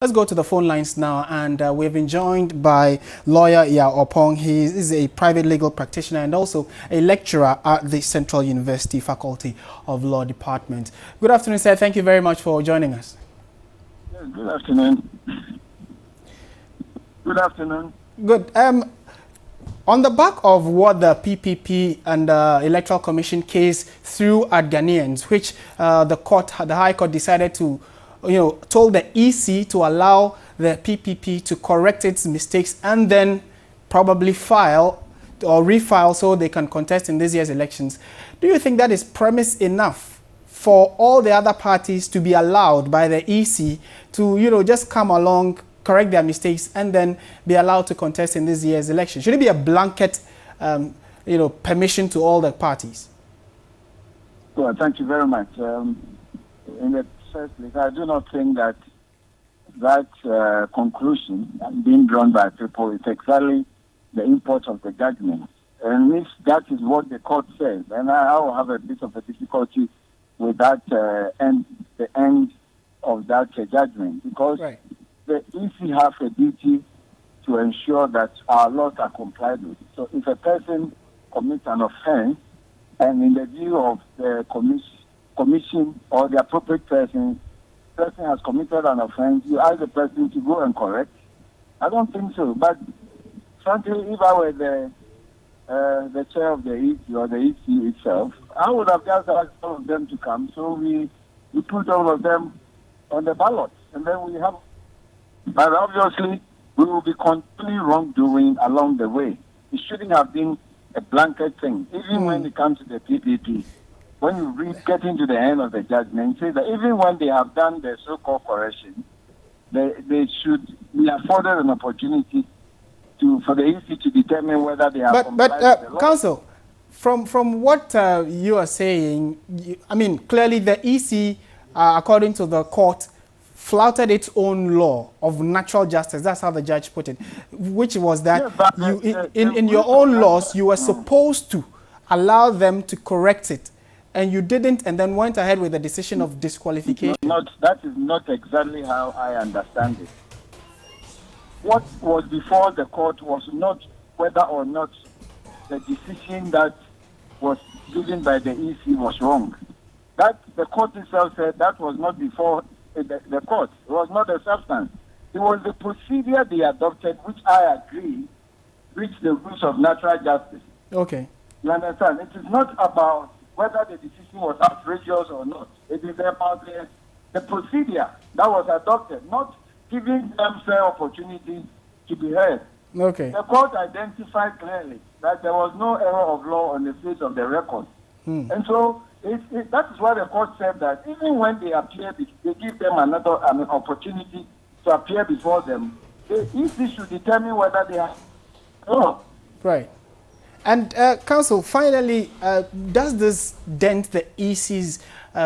Let's go to the phone lines now, and we've been joined by lawyer Ya Opong. He is a private legal practitioner and also a lecturer at the Central University Faculty of Law Department. Good afternoon, sir. Thank you very much for joining us. Good afternoon. Good afternoon. Good. On the back of what the PPP and the Electoral Commission case threw at Ghanaians, which the High Court decided to told the EC to allow the PPP to correct its mistakes and then probably file or refile so they can contest in this year's elections. Do you think that is premise enough for all the other parties to be allowed by the EC to, just come along, correct their mistakes, and then be allowed to contest in this year's election? Should it be a blanket, permission to all the parties? Well, thank you very much. Firstly, I do not think that conclusion being drawn by people is exactly the import of the judgment. And if that is what the court says, then I will have a bit of a difficulty with that the end of that judgment, because the EC has a duty to ensure that our laws are complied with. So if a person commits an offense, and in the view of the commission or the appropriate person has committed an offense, you ask the person to go and correct? I don't think so. But frankly, if I were the chair of the EC or the EC itself, I would have just asked all of them to come. So we put all of them on the ballot, and then we have. But obviously, we will be continually wrongdoing along the way. It shouldn't have been a blanket thing, even when it comes to the PPP. When you get into the end of the judgment, say that even when they have done the so-called correction, they should be afforded an opportunity for the EC to determine whether they have complied with the law. Counsel, from what you are saying, clearly the EC, according to the court, flouted its own law of natural justice. That's how the judge put it, which was that in your own laws, you were supposed to allow them to correct it, and you didn't, and then went ahead with the decision of disqualification. That is not exactly how I understand it. What was before the court was not whether or not the decision that was given by the EC was wrong. That the court itself said that was not before the court. It was not the substance. It was the procedure they adopted, which I agree reached the rules of natural justice. Okay. You understand? It is not about whether the decision was outrageous or not. It is about the procedure that was adopted, not giving them fair opportunity to be heard. Okay. The court identified clearly that there was no error of law on the face of the record. And so that is why the court said that even when they appear, they give them another opportunity to appear before them. The EC should determine whether they are. Right. And counsel, finally, does this dent the EC's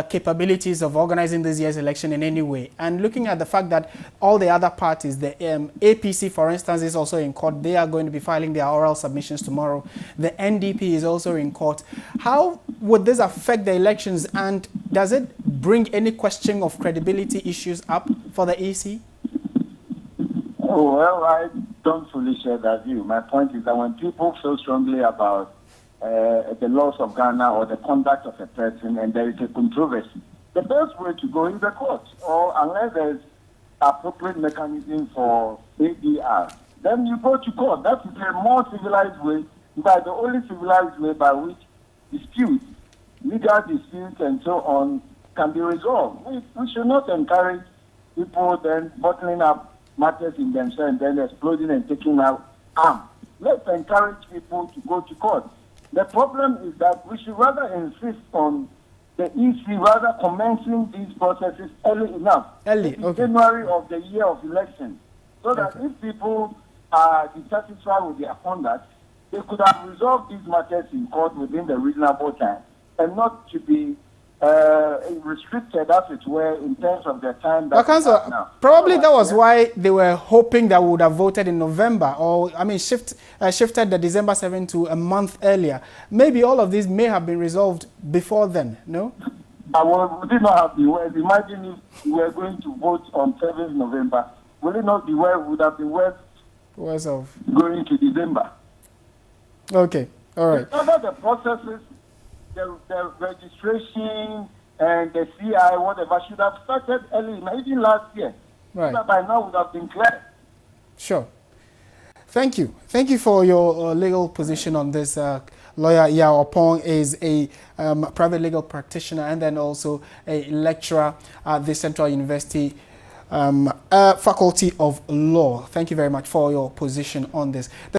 capabilities of organizing this year's election in any way? And looking at the fact that all the other parties, the APC, for instance, is also in court. They are going to be filing their oral submissions tomorrow. The NDP is also in court. How would this affect the elections? And does it bring any question of credibility issues up for the EC? Oh, well, I don't fully share that view. My point is that when people feel strongly about the laws of Ghana or the conduct of a person and there is a controversy, the best way to go is the court, or unless there is appropriate mechanism for ADR, then you go to court. That is a more civilized way, but the only civilized way by which disputes, legal disputes and so on, can be resolved. We should not encourage people then bottling up matters in themselves and then exploding and taking out arms. Let's encourage people to go to court. The problem is that we should rather insist on the EC rather commencing these processes early enough. January of the year of election. So that if people are dissatisfied with their conduct, they could have resolved these matters in court within the reasonable time and not to be restricted, as it were, in terms of the time that now. Probably that was why they were hoping that we would have voted in November, or shifted the December 7th to a month earlier. Maybe all of these may have been resolved before then, no? We did not have the words. Imagine if we were going to vote on 7th November will it not be would have been worth going to December? Okay, all right. Under the processes, the registration and the CI, whatever, should have started early, even last year. Right. So by now would have been clear. Sure. Thank you. Thank you for your legal position on this. Lawyer Yao Opong is a private legal practitioner and then also a lecturer at the Central University Faculty of Law. Thank you very much for your position on this.